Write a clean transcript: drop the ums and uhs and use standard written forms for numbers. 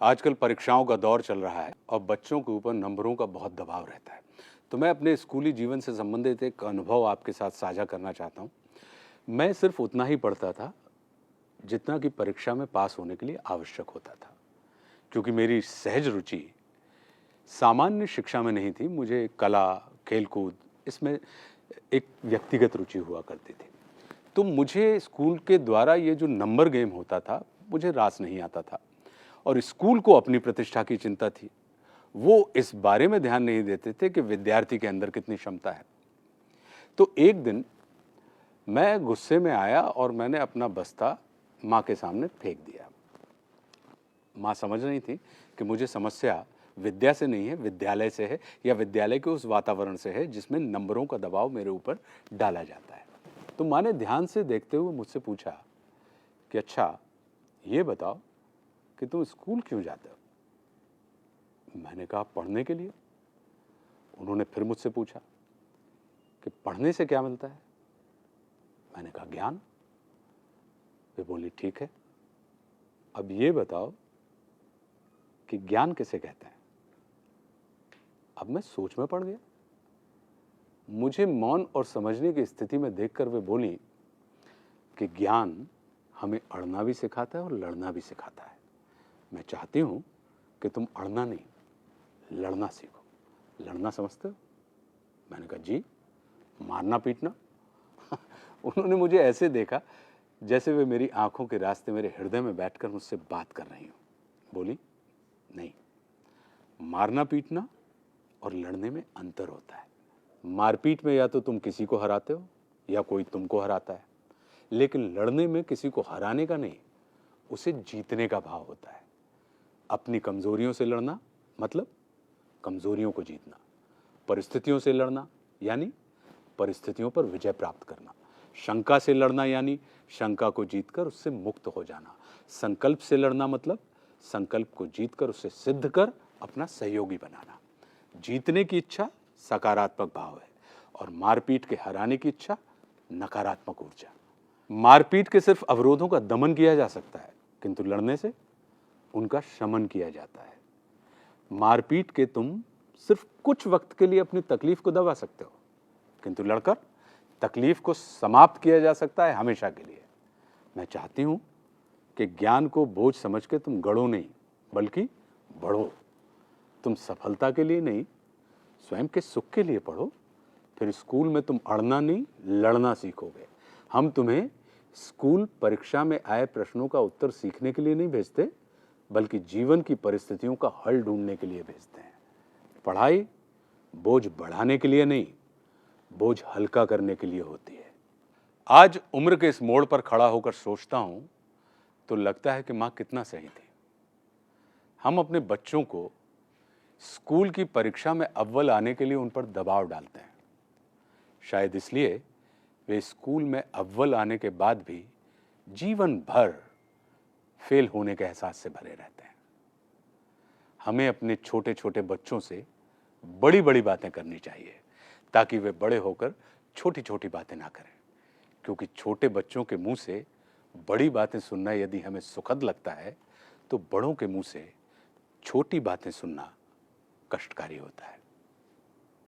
आजकल परीक्षाओं का दौर चल रहा है और बच्चों के ऊपर नंबरों का बहुत दबाव रहता है। तो मैं अपने स्कूली जीवन से संबंधित एक अनुभव आपके साथ साझा करना चाहता हूँ। मैं सिर्फ उतना ही पढ़ता था जितना कि परीक्षा में पास होने के लिए आवश्यक होता था। क्योंकि मेरी सहज रुचि सामान्य शिक्षा में नहीं थी, मुझे कला, खेलकूद इसमें एक व्यक्तिगत रुचि हुआ करती थी। तो मुझे स्कूल के द्वारा ये जो नंबर गेम होता था, मुझे रास नहीं आता था और स्कूल को अपनी प्रतिष्ठा की चिंता थी। वो इस बारे में ध्यान नहीं देते थे कि विद्यार्थी के अंदर कितनी क्षमता है। तो एक दिन मैं गुस्से में आया और मैंने अपना बस्ता माँ के सामने फेंक दिया। माँ समझ रही थी कि मुझे समस्या विद्या से नहीं है, विद्यालय से है या विद्यालय के उस वातावरण से है जिसमें नंबरों का दबाव मेरे ऊपर डाला जाता है। तो माँ ने ध्यान से देखते हुए मुझसे पूछा कि अच्छा, ये बताओ कि तुम स्कूल क्यों जाते हो? मैंने कहा, पढ़ने के लिए। उन्होंने फिर मुझसे पूछा कि पढ़ने से क्या मिलता है? मैंने कहा, ज्ञान। वे बोली, ठीक है, अब ये बताओ कि ज्ञान किसे कहते हैं? अब मैं सोच में पड़ गया। मुझे मौन और समझने की स्थिति में देखकर वे बोली कि ज्ञान हमें अड़ना भी सिखाता है और लड़ना भी सिखाता है। मैं चाहती हूं कि तुम अड़ना नहीं, लड़ना सीखो। लड़ना समझते हो? मैंने कहा, जी। मारना पीटना? उन्होंने मुझे ऐसे देखा जैसे वे मेरी आंखों के रास्ते मेरे हृदय में बैठकर मुझसे बात कर रही हो। बोली, नहीं, मारना पीटना और लड़ने में अंतर होता है। मारपीट में या तो तुम किसी को हराते हो या कोई तुमको हराता है, लेकिन लड़ने में किसी को हराने का नहीं, उसे जीतने का भाव होता है। अपनी कमजोरियों से लड़ना मतलब कमजोरियों को जीतना, परिस्थितियों से लड़ना यानी परिस्थितियों पर विजय प्राप्त करना, शंका से लड़ना यानी शंका को जीतकर उससे मुक्त हो जाना, संकल्प से लड़ना मतलब संकल्प को जीतकर उसे सिद्ध कर अपना सहयोगी बनाना। जीतने की इच्छा सकारात्मक भाव है और मारपीट के हराने की इच्छा नकारात्मक ऊर्जा। मारपीट के सिर्फ अवरोधों का दमन किया जा सकता है, किंतु लड़ने से उनका शमन किया जाता है। मारपीट के तुम सिर्फ कुछ वक्त के लिए अपनी तकलीफ को दबा सकते हो, किंतु लड़कर तकलीफ को समाप्त किया जा सकता है हमेशा के लिए। मैं चाहती हूं कि ज्ञान को बोझ समझ के तुम गढ़ो नहीं, बल्कि बढ़ो। तुम सफलता के लिए नहीं, स्वयं के सुख के लिए पढ़ो। फिर स्कूल में तुम अड़ना नहीं, लड़ना सीखोगे। हम तुम्हें स्कूल परीक्षा में आए प्रश्नों का उत्तर सीखने के लिए नहीं भेजते, बल्कि जीवन की परिस्थितियों का हल ढूंढने के लिए भेजते हैं। पढ़ाई बोझ बढ़ाने के लिए नहीं, बोझ हल्का करने के लिए होती है। आज उम्र के इस मोड़ पर खड़ा होकर सोचता हूं तो लगता है कि मां कितना सही थी। हम अपने बच्चों को स्कूल की परीक्षा में अव्वल आने के लिए उन पर दबाव डालते हैं। शायद इसलिए वे स्कूल में अव्वल आने के बाद भी जीवन भर फेल होने के एहसास से भरे रहते हैं। हमें अपने छोटे छोटे बच्चों से बड़ी बड़ी बातें करनी चाहिए ताकि वे बड़े होकर छोटी छोटी बातें ना करें। क्योंकि छोटे बच्चों के मुंह से बड़ी बातें सुनना यदि हमें सुखद लगता है, तो बड़ों के मुंह से छोटी बातें सुनना कष्टकारी होता है।